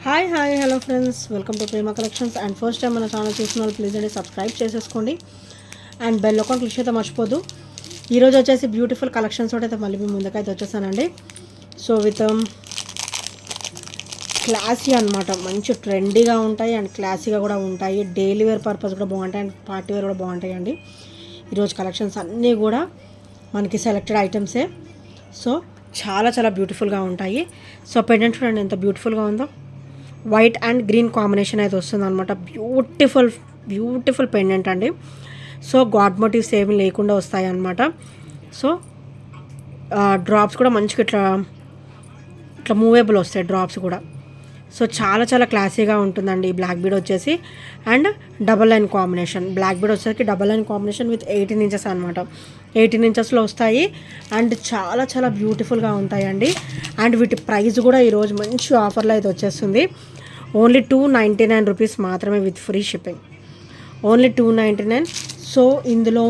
Hi hello friends, welcome to Prema collections. And first time మన channel చూసిన వాళ్ళు please అండి సబ్స్క్రైబ్ చేసేసుకోండి అండ్ బెల్ ఐకాన్ క్లిక్ అయితే మర్చిపోదు. ఈరోజు వచ్చేసి బ్యూటిఫుల్ కలెక్షన్స్ అయితే మళ్ళీ మీ ముందుకైతే వచ్చేసానండి. సో విత్ క్లాసీ అనమాట, మంచి ట్రెండీగా ఉంటాయి అండ్ క్లాసీగా కూడా ఉంటాయి. డైలీ వేర్ పర్పస్ కూడా బాగుంటాయి అండ్ పార్టీ వేర్ కూడా బాగుంటాయి అండి. ఈరోజు కలెక్షన్స్ అన్నీ కూడా మనకి సెలెక్టెడ్ ఐటమ్సే. సో చాలా చాలా బ్యూటిఫుల్గా ఉంటాయి. సో పెండెంట్ చూడండి ఎంత బ్యూటిఫుల్గా ఉందో. వైట్ అండ్ గ్రీన్ కాంబినేషన్ అయితే వస్తుంది అనమాట. బ్యూటిఫుల్ పెండెంట్ అండి. సో గాడ్ మోటివ్స్ ఏమీ లేకుండా వస్తాయి అన్నమాట. సో డ్రాప్స్ కూడా మంచిగా ఇట్లా మూవేబుల్ వస్తాయి డ్రాప్స్ కూడా. సో చాలా చాలా క్లాసీగా ఉంటుందండి ఈ బ్లాక్ బీడ్ వచ్చేసి. And double line combination, black bead వచ్చేసరికి double line combination with 18 inches అనమాట. 18 ఇంచెస్లో వస్తాయి అండ్ చాలా చాలా బ్యూటిఫుల్గా ఉంటాయండి. అండ్ వీటి ప్రైస్ కూడా ఈరోజు మంచి ఆఫర్లో అయితే వచ్చేస్తుంది. ఓన్లీ 299 రూపీస్ మాత్రమే with free shipping. Only 299. So ఇందులో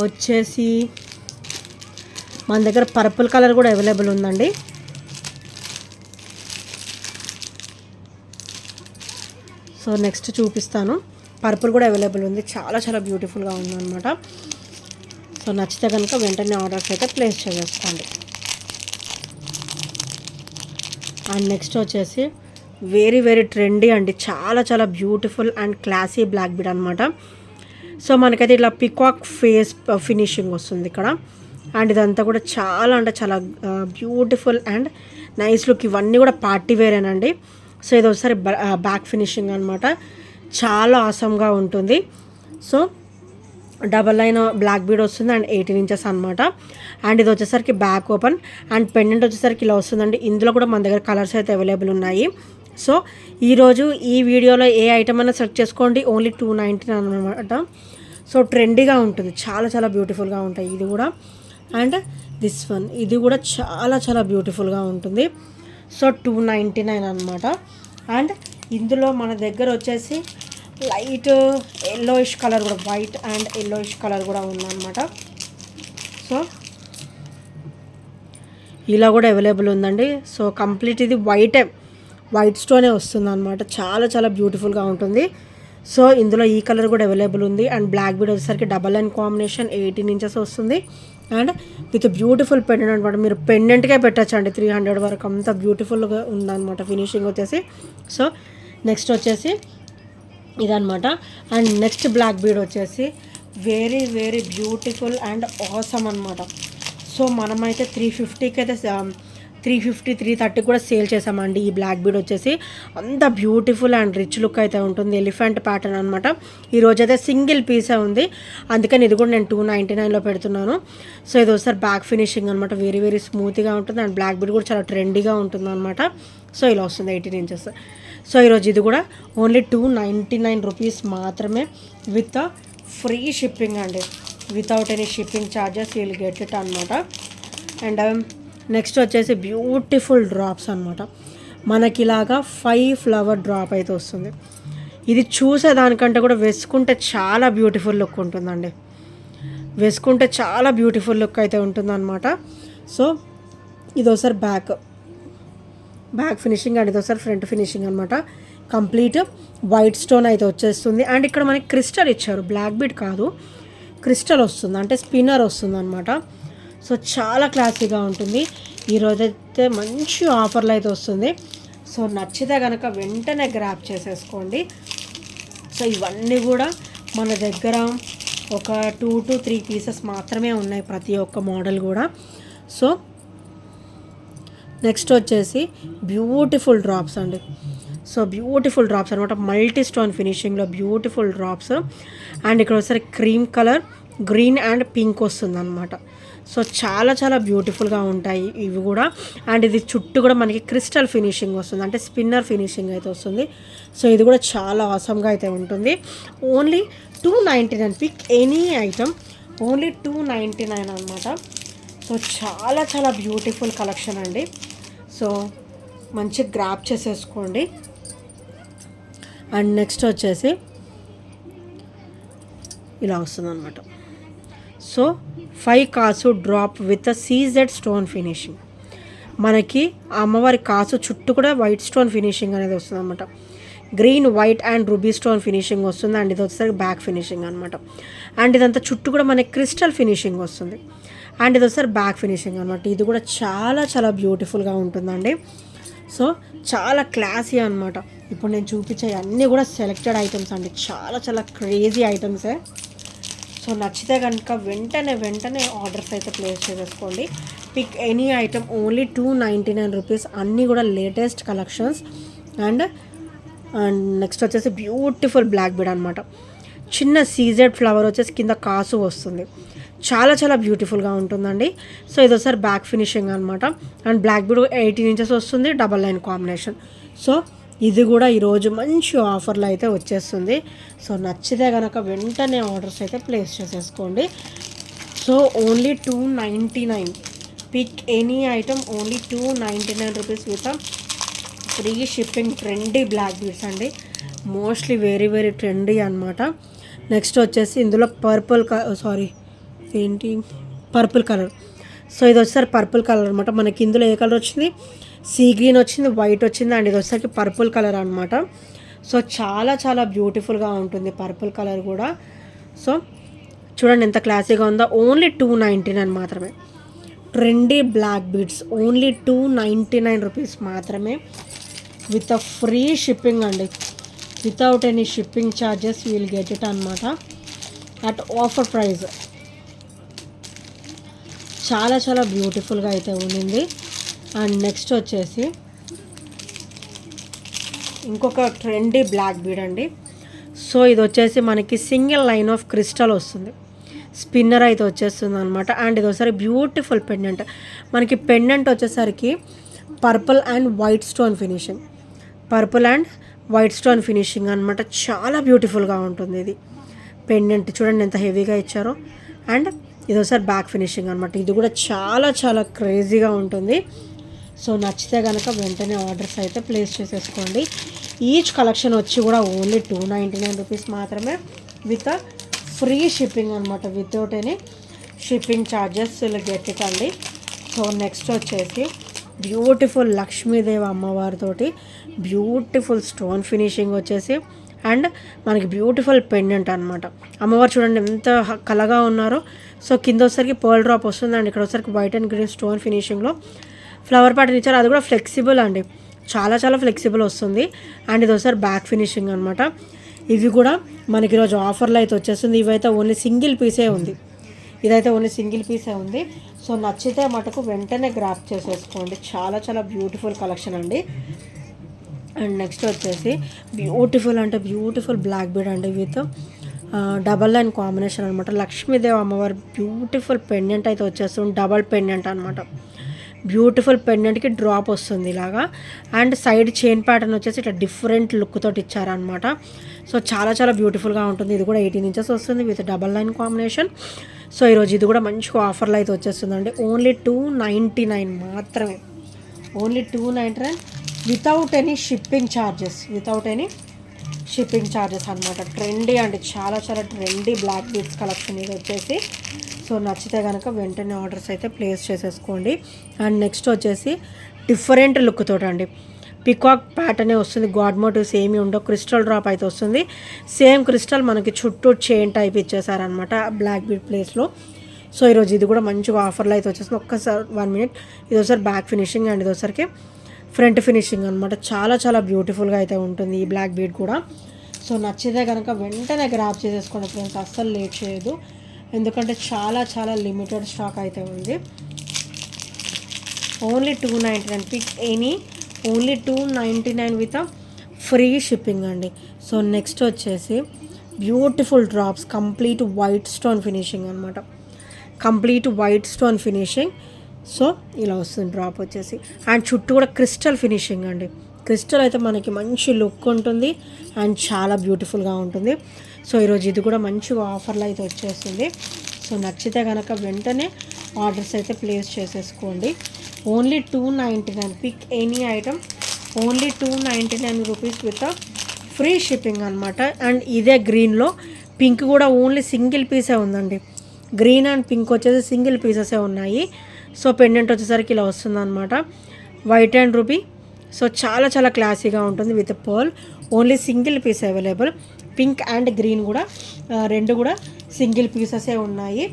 వచ్చేసి మన దగ్గర పర్పుల్ కలర్ కూడా అవైలబుల్ ఉందండి. సో నెక్స్ట్ చూపిస్తాను. పర్పుల్ కూడా అవైలబుల్ ఉంది, చాలా చాలా బ్యూటిఫుల్గా ఉందన్నమాట. సో నచ్చితే కనుక వెంటనే ఆర్డర్స్ అయితే ప్లేస్ చేసుకోండి. అండ్ నెక్స్ట్ వచ్చేసి వెరీ ట్రెండీ అండి, చాలా చాలా beautiful and classy black bead అనమాట. సో మనకైతే ఇట్లా పికాక్ ఫేస్ ఫినిషింగ్ వస్తుంది ఇక్కడ. అండ్ ఇదంతా కూడా చాలా అంటే చాలా బ్యూటిఫుల్ అండ్ నైస్ లుక్. ఇవన్నీ కూడా పార్టీ వేరేనండి. సో ఇది ఒకసారి బ్యాక్ ఫినిషింగ్ అనమాట, చాలా ఆసమ్గా ఉంటుంది. So double line black bead వస్తుంది అండ్ 18 ఇంచెస్ అనమాట. అండ్ ఇది వచ్చేసరికి బ్యాక్ ఓపెన్ అండ్ పెండెంట్ వచ్చేసరికి ఇలా వస్తుందండి. ఇందులో కూడా మన దగ్గర కలర్స్ అయితే అవైలబుల్ ఉన్నాయి. సో ఈరోజు ఈ వీడియోలో ఏ ఐటమ్ అయినా సెలెక్ట్ చేసుకోండి. ఓన్లీ 299 అనమాట. సో ట్రెండీగా ఉంటుంది, చాలా చాలా బ్యూటిఫుల్గా ఉంటాయి ఇది కూడా. అండ్ దిస్ వన్, ఇది కూడా చాలా చాలా బ్యూటిఫుల్గా ఉంటుంది. సో 299 అనమాట. అండ్ ఇందులో మన దగ్గర వచ్చేసి లైట్ ఎల్లోయిష్ కలర్ కూడా, వైట్ అండ్ ఎల్లోయిష్ కలర్ కూడా ఉందన్నమాట. సో ఇలా కూడా అవైలబుల్ ఉందండి. సో కంప్లీట్ ఇది వైట్ స్టోనే వస్తుంది అనమాట, చాలా చాలా బ్యూటిఫుల్గా ఉంటుంది. సో ఇందులో ఈ కలర్ కూడా అవైలబుల్ ఉంది. అండ్ బ్లాక్ బీడ్ వచ్చేసరికి డబల్ లైన్ కాంబినేషన్ 18 ఇంచెస్ వస్తుంది. అండ్ విత్ బ్యూటిఫుల్ పెండెంట్ అనమాట. మీరు పెండెంట్గా పెట్టచ్చండి 300 వరకు, అంత బ్యూటిఫుల్గా ఉందన్నమాట ఫినిషింగ్ వచ్చేసి. సో నెక్స్ట్ వచ్చేసి ఇదనమాట. అండ్ నెక్స్ట్ బ్లాక్ బీడ్ వచ్చేసి వెరీ బ్యూటిఫుల్ అండ్ ఆసమ్ అనమాట. సో మనమైతే 350కి అయితే 350 330 కూడా సేల్ చేసామండి. ఈ బ్లాక్ బీడ్ వచ్చేసి అంత బ్యూటిఫుల్ అండ్ రిచ్ లుక్ అయితే ఉంటుంది. ఎలిఫెంట్ ప్యాటర్న్ అనమాట. ఈరోజు అయితే సింగిల్ పీసే ఉంది, అందుకని ఇది కూడా నేను 299లో పెడుతున్నాను. సో ఇది ఒకసారి బ్యాక్ ఫినిషింగ్ అనమాట, వెరీ స్మూత్గా ఉంటుంది. అండ్ బ్లాక్ బీడ్ కూడా చాలా ట్రెండీగా ఉంటుంది అనమాట. సో ఇలా వస్తుంది 18 ఇంచెస్. సో ఈరోజు ఇది కూడా ఓన్లీ 299 రూపీస్ మాత్రమే విత్ ఫ్రీ షిప్పింగ్ అండి. Without any shipping charges will get it అనమాట. అండ్ నెక్స్ట్ వచ్చేసి బ్యూటిఫుల్ డ్రాప్స్ అనమాట. మనకి ఇలాగా 5 ఫ్లవర్ డ్రాప్ అయితే వస్తుంది. ఇది చూసేదానికంటే కూడా వేసుకుంటే చాలా బ్యూటిఫుల్ లుక్ ఉంటుందండి. వేసుకుంటే చాలా బ్యూటిఫుల్ లుక్ అయితే ఉంటుందన్నమాట. సో ఇది ఒకసారి బ్యాక్ ఫినిషింగ్ అండ్ ఇది ఒకసారి ఫ్రంట్ ఫినిషింగ్ అనమాట. కంప్లీట్ వైట్ స్టోన్ అయితే వచ్చేస్తుంది. అండ్ ఇక్కడ మనకి క్రిస్టల్ ఇచ్చారు, బ్లాక్ బీడ్ కాదు, క్రిస్టల్ వస్తుంది, అంటే స్పిన్నర్ వస్తుంది అనమాట. సో చాలా క్లాసీగా ఉంటుంది. ఈరోజైతే మంచి ఆఫర్లు అయితే వస్తుంది. సో నచ్చితే కనుక వెంటనే గ్రాప్ చేసేసుకోండి. సో ఇవన్నీ కూడా మన దగ్గర ఒక 2 to 3 పీసెస్ మాత్రమే ఉన్నాయి ప్రతి ఒక్క మోడల్ కూడా. సో నెక్స్ట్ వచ్చేసి బ్యూటిఫుల్ డ్రాప్స్ అండి. సో బ్యూటిఫుల్ డ్రాప్స్ అనమాట, మల్టీ స్టోన్ ఫినిషింగ్లో బ్యూటిఫుల్ డ్రాప్స్. అండ్ ఇక్కడ ఒకసారి cream colour, green and pink వస్తుంది అనమాట. సో చాలా చాలా బ్యూటిఫుల్గా ఉంటాయి ఇవి కూడా. అండ్ ఇది చుట్టూ కూడా మనకి క్రిస్టల్ ఫినిషింగ్ వస్తుంది, అంటే స్పిన్నర్ ఫినిషింగ్ అయితే వస్తుంది. సో ఇది కూడా చాలా ఆసమ్గా అయితే ఉంటుంది. Only 299, pick any item, only 299 అనమాట. సో చాలా చాలా బ్యూటిఫుల్ కలెక్షన్ అండి. సో మంచిగా గ్రాప్ చేసేసుకోండి. అండ్ నెక్స్ట్ వచ్చేసి ఇలా వస్తుంది అనమాట. సో 5 కాసు drop with CZ stone finishing. మనకి ఆ అమ్మవారి కాసు చుట్టూ కూడా వైట్ స్టోన్ ఫినిషింగ్ అనేది వస్తుంది అనమాట. Green, white and ruby stone finishing వస్తుంది. అండ్ ఇది వచ్చేసరికి బ్యాక్ ఫినిషింగ్ అనమాట. అండ్ ఇదంతా చుట్టూ కూడా మనకి క్రిస్టల్ ఫినిషింగ్ వస్తుంది. అండ్ ఇది వచ్చేసరికి బ్యాక్ ఫినిషింగ్ అనమాట. ఇది కూడా చాలా చాలా బ్యూటిఫుల్గా ఉంటుందండి. సో చాలా క్లాసీ అనమాట. ఇప్పుడు నేను చూపించే అన్నీ కూడా సెలెక్టెడ్ ఐటమ్స్ అండి, చాలా చాలా క్రేజీ ఐటమ్సే. సో నచ్చితే కనుక వెంటనే ఆర్డర్స్ అయితే ప్లేస్ చేసేసుకోండి. Pick any item, only 299 rupees. అన్నీ కూడా లేటెస్ట్ కలెక్షన్స్. అండ్ నెక్స్ట్ వచ్చేసి బ్యూటిఫుల్ బ్లాక్ బీడ్ అనమాట. చిన్న సీజెడ్ ఫ్లవర్ వచ్చేసి కింద కాసు వస్తుంది. చాలా చాలా బ్యూటిఫుల్గా ఉంటుందండి. సో ఇది ఒకసారి బ్యాక్ ఫినిషింగ్ అనమాట. అండ్ బ్లాక్ బీడ్ 18 ఇంచెస్ వస్తుంది, డబల్ లైన్ కాంబినేషన్. సో ఇది కూడా ఈరోజు మంచి ఆఫర్లో అయితే వచ్చేస్తుంది. సో నచ్చితే కనుక వెంటనే ఆర్డర్స్ అయితే ప్లేస్ చేసేసుకోండి. So only 299. Pick any item, only 299 rupees with free shipping. Trendy black beads అండి, మోస్ట్లీ వెరీ వెరీ ట్రెండీ అనమాట. నెక్స్ట్ వచ్చేసి ఇందులో పర్పుల్ కలర్. సో ఇది వచ్చేసరికి పర్పుల్ కలర్ అనమాట. మనకి ఇందులో ఏ కలర్ వచ్చింది? సీ గ్రీన్ వచ్చింది, వైట్ వచ్చింది. అండ్ ఇది వచ్చేసరికి పర్పుల్ కలర్ అనమాట. సో చాలా చాలా బ్యూటిఫుల్గా ఉంటుంది పర్పుల్ కలర్ కూడా. సో చూడండి ఎంత క్లాసీగా ఉందో. ఓన్లీ 299 మాత్రమే. Trendy black beads only 299 rupees మాత్రమే విత్ అ ఫ్రీ షిప్పింగ్ అండి. Without any shipping charges you will get it అనమాట అట్ ఆఫర్ ప్రైస్. చాలా చాలా బ్యూటిఫుల్గా అయితే ఉండింది. అండ్ నెక్స్ట్ వచ్చేసి ఇంకొక ట్రెండీ బ్లాక్ బీడ్ అండి. సో ఇది వచ్చేసి మనకి సింగిల్ లైన్ ఆఫ్ క్రిస్టల్ వస్తుంది, స్పిన్నర్ అయితే వచ్చేస్తుంది అనమాట. అండ్ ఇది ఒకసారి బ్యూటిఫుల్ పెండెంట్. మనకి పెండెంట్ వచ్చేసరికి purple and white stone finishing, అనమాట. చాలా బ్యూటిఫుల్గా ఉంటుంది ఇది పెండెంట్. చూడండి ఎంత హెవీగా ఇచ్చారో. అండ్ ఇది ఒకసారి బ్యాక్ ఫినిషింగ్ అనమాట. ఇది కూడా చాలా చాలా క్రేజీగా ఉంటుంది. సో నచ్చితే కనుక వెంటనే ఆర్డర్స్ అయితే ప్లేస్ చేసేసుకోండి. ఈచ్ కలెక్షన్ వచ్చి కూడా ఓన్లీ 299 రూపీస్ మాత్రమే విత్ ఫ్రీ షిప్పింగ్ అనమాట. వితౌట్ ఎనీ షిప్పింగ్ ఛార్జెస్ ఇలా గెట్ ఇట్ అండి. సో నెక్స్ట్ వచ్చేసి బ్యూటిఫుల్ లక్ష్మీదేవి అమ్మవారితోటి బ్యూటిఫుల్ స్టోన్ ఫినిషింగ్ వచ్చేసి అండ్ మనకి బ్యూటిఫుల్ పెండెంట్ అనమాట. అమ్మవారు చూడండి ఎంత కలగా ఉన్నారో. సో కింద వచ్చరికి పర్ల్ డ్రాప్ వస్తుంది. అండ్ ఇక్కడ వచ్చరికి వైట్ అండ్ గ్రీన్ స్టోన్ ఫినిషింగ్లో ఫ్లవర్ ప్యాటర్న్ ఇచ్చారు. అది కూడా ఫ్లెక్సిబుల్ అండి, చాలా చాలా ఫ్లెక్సిబుల్ వస్తుంది. అండ్ ఇది ఒకసారి బ్యాక్ ఫినిషింగ్ అనమాట. ఇవి కూడా మనకి ఈరోజు ఆఫర్లో అయితే వచ్చేస్తుంది. ఇవైతే ఓన్లీ సింగిల్ పీసే ఉంది. ఇదైతే ఓన్లీ సింగిల్ పీసే ఉంది. సో నచ్చితే మటుకు వెంటనే గ్రాప్ చేసేసుకోండి. చాలా చాలా బ్యూటిఫుల్ కలెక్షన్ అండి. అండ్ నెక్స్ట్ వచ్చేసి బ్యూటిఫుల్ బ్లాక్ బీడ్ అండి విత్ డబల్ లైన్ కాంబినేషన్ అనమాట. లక్ష్మీదేవి అమ్మవారి బ్యూటిఫుల్ పెండెంట్ అయితే వచ్చేస్తుంది, డబల్ పెండెంట్ అనమాట. బ్యూటిఫుల్ పెండెంట్కి డ్రాప్ వస్తుంది ఇలాగా. అండ్ సైడ్ చైన్ ప్యాటర్న్ వచ్చేసి ఇట్లా డిఫరెంట్ లుక్ తోటి ఇచ్చారనమాట. సో చాలా చాలా బ్యూటిఫుల్గా ఉంటుంది. ఇది కూడా 18 ఇంచెస్ వస్తుంది with double line combination. So ఈరోజు ఇది కూడా మంచిగా ఆఫర్లో అయితే వచ్చేస్తుందండి. ఓన్లీ 299 మాత్రమే. Only 299 without any shipping charges అనమాట. ట్రెండీ అండి, చాలా చాలా ట్రెండీ బ్లాక్ బీడ్స్ కలెక్షన్ ఇది వచ్చేసి. సో నచ్చితే కనుక వెంటనే ఆర్డర్స్ అయితే ప్లేస్ చేసేసుకోండి. అండ్ నెక్స్ట్ వచ్చేసి డిఫరెంట్ లుక్ తోటండి. పికాక్ ప్యాటర్నే వస్తుంది, గాడ్ మోటివ్స్ ఏమీ ఉండవు. క్రిస్టల్ డ్రాప్ అయితే వస్తుంది. సేమ్ క్రిస్టల్ మనకి చుట్టూ చైన్ టైప్ ఇచ్చేసారనమాట బ్లాక్ బీడ్ ప్లేస్లో. సో ఈరోజు ఇది కూడా మంచిగా ఆఫర్లో అయితే వచ్చేస్తుంది. ఒక్కసారి 1 మినిట్. ఇది ఒకసారి బ్యాక్ ఫినిషింగ్ అండ్ ఇది ఒకసారికి ఫ్రంట్ ఫినిషింగ్ అనమాట. చాలా చాలా బ్యూటిఫుల్గా అయితే ఉంటుంది ఈ బ్లాక్ బీడ్ కూడా. సో నచ్చితే కనుక వెంటనే గ్రాప్ చేసేసుకోండి ఫ్రెండ్స్, అస్సలు లేట్ చేయదు. ఎందుకంటే చాలా చాలా లిమిటెడ్ స్టాక్ అయితే ఉంది. Only 299. Pick any, only 299 with free shipping అండి. సో నెక్స్ట్ వచ్చేసి beautiful drops, complete white stone finishing అనమాట. సో ఇలా వస్తుంది డ్రాప్ వచ్చేసి. అండ్ చుట్టూ కూడా క్రిస్టల్ ఫినిషింగ్ అండి. క్రిస్టల్ అయితే మనకి మంచి లుక్ ఉంటుంది అండ్ చాలా బ్యూటిఫుల్గా ఉంటుంది. సో ఈరోజు ఇది కూడా మంచిగా ఆఫర్లో అయితే వచ్చేస్తుంది. సో నచ్చితే కనుక వెంటనే ఆర్డర్స్ అయితే ప్లేస్ చేసేసుకోండి. Only 299. Pick any item, only 299 rupees with free shipping అనమాట. అండ్ ఇదే గ్రీన్లో పింక్ కూడా ఓన్లీ సింగిల్ పీసే ఉందండి. గ్రీన్ అండ్ పింక్ వచ్చేసి సింగిల్ పీసెసే ఉన్నాయి. సో పెండెంట్ వచ్చేసరికి ఇలా వస్తుంది అనమాట. White and ruby. సో చాలా చాలా క్లాసీగా ఉంటుంది with pearl. Only single piece available. Pink and green కూడా రెండు కూడా సింగిల్ పీసెసే ఉన్నాయి.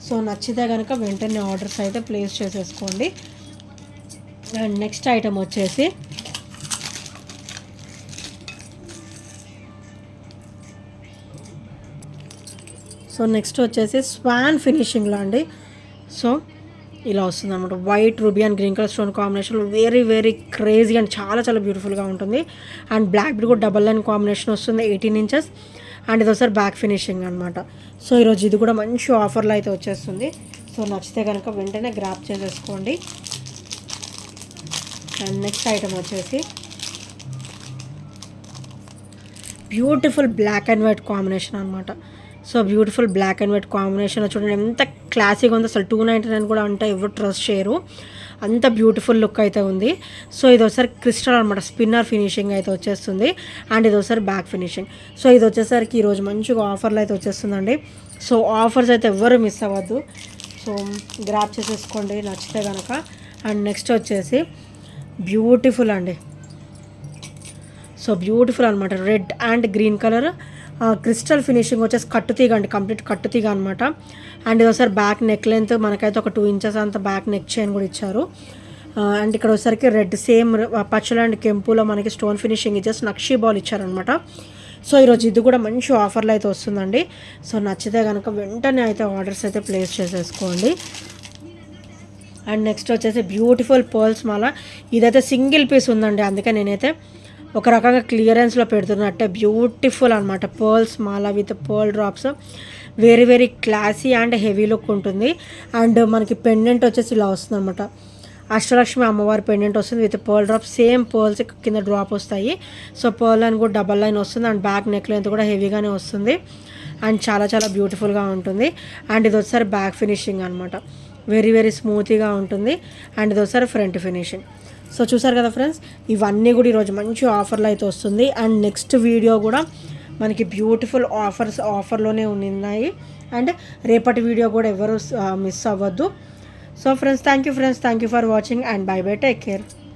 సో నచ్చితే కనుక వెంటనే ఆర్డర్స్ అయితే ప్లేస్ చేసేసుకోండి. అండ్ నెక్స్ట్ ఐటమ్ వచ్చేసి స్వాన్ ఫినిషింగ్లో అండి. సో ఇలా వస్తుంది అనమాట. White ruby and green colour stone combination very very crazy and చాలా చాలా బ్యూటిఫుల్గా ఉంటుంది. అండ్ బ్లాక్ బీడ్ కూడా డబల్ లైన్ కాంబినేషన్ వస్తుంది 18 ఇంచెస్. అండ్ ఇది ఒకసారి బ్యాక్ ఫినిషింగ్ అనమాట. సో ఈరోజు ఇది కూడా మంచి ఆఫర్లో అయితే వచ్చేస్తుంది. సో నచ్చితే కనుక వెంటనే గ్రాప్ చేసేసుకోండి. అండ్ నెక్స్ట్ ఐటమ్ వచ్చేసి beautiful black and white combination అనమాట. So beautiful black and white combination చూడండి ఎంత క్లాసీగా ఉంది. అసలు 299 కూడా అంటే ఎవరు ట్రస్ట్ చేయరు, అంత బ్యూటిఫుల్ లుక్ అయితే ఉంది. సో ఇది ఒకసారి క్రిస్టల్ అనమాట, స్పిన్నర్ ఫినిషింగ్ అయితే వచ్చేస్తుంది. అండ్ ఇది ఒకసారి బ్యాక్ ఫినిషింగ్. సో ఇది వచ్చేసరికి ఈరోజు మంచిగా ఆఫర్లు అయితే వచ్చేస్తుందండి. సో ఆఫర్స్ అయితే ఎవ్వరు మిస్ అవ్వద్దు. సో గ్రాప్ చేసేసుకోండి నచ్చితే కనుక. అండ్ నెక్స్ట్ వచ్చేసి బ్యూటిఫుల్ అండి. సో బ్యూటిఫుల్ అనమాట, red and green colour crystal finishing వచ్చేసి కట్టుతీగ అండి, కంప్లీట్ కట్టుతీగ అనమాట. అండ్ ఇది ఒకసారి బ్యాక్ నెక్ లెంత్ మనకైతే ఒక 2 ఇంచెస్ అంత బ్యాక్ నెక్ చైన్ కూడా ఇచ్చారు. అండ్ ఇక్కడ వచ్చేసరికి రెడ్ సేమ్ పచ్చల అండ్ కెంపులో మనకి స్టోన్ ఫినిషింగ్ ఇచ్చేసి నక్షీ బాల్ ఇచ్చారనమాట. సో ఈరోజు ఇది కూడా మంచి ఆఫర్లో అయితే వస్తుందండి. సో నచ్చితే కనుక వెంటనే అయితే ఆర్డర్స్ అయితే ప్లేస్ చేసేసుకోండి. అండ్ నెక్స్ట్ వచ్చేసి బ్యూటిఫుల్ పర్ల్స్ మాల. ఇదైతే సింగిల్ పీస్ ఉందండి, అందుకే నేనైతే ఒక రకంగా క్లియరెన్స్లో పెడుతున్నట్టే. బ్యూటిఫుల్ అనమాట pearls Mala with pearl drops. Very very classy and heavy look ఉంటుంది. అండ్ మనకి పెండెంట్ వచ్చేసి ఇలా వస్తుంది అనమాట. అష్టలక్ష్మి అమ్మవారి పెండెంట్ వస్తుంది with pearl drop. Same pearls కింద డ్రాప్ వస్తాయి. సో పర్ల్ లైన్ కూడా డబల్ లైన్ వస్తుంది. అండ్ బ్యాక్ నెక్ లెంత్ కూడా హెవీగానే వస్తుంది. అండ్ చాలా చాలా బ్యూటిఫుల్గా ఉంటుంది. అండ్ ఇది వచ్చేసరి బ్యాక్ ఫినిషింగ్ అనమాట, వెరీ వెరీ స్మూతీగా ఉంటుంది. అండ్ ఇది వచ్చేసరి ఫ్రంట్ ఫినిషింగ్. సో చూసారు కదా ఫ్రెండ్స్, ఇవన్నీ కూడా ఈరోజు మంచి ఆఫర్లో అయితే వస్తుంది. అండ్ నెక్స్ట్ వీడియో కూడా మనకి బ్యూటిఫుల్ ఆఫర్లోనే ఉన్నాయి. అండ్ రేపటి వీడియో కూడా ఎవరు మిస్ అవ్వద్దు. So friends, thank you for watching and by by, take care.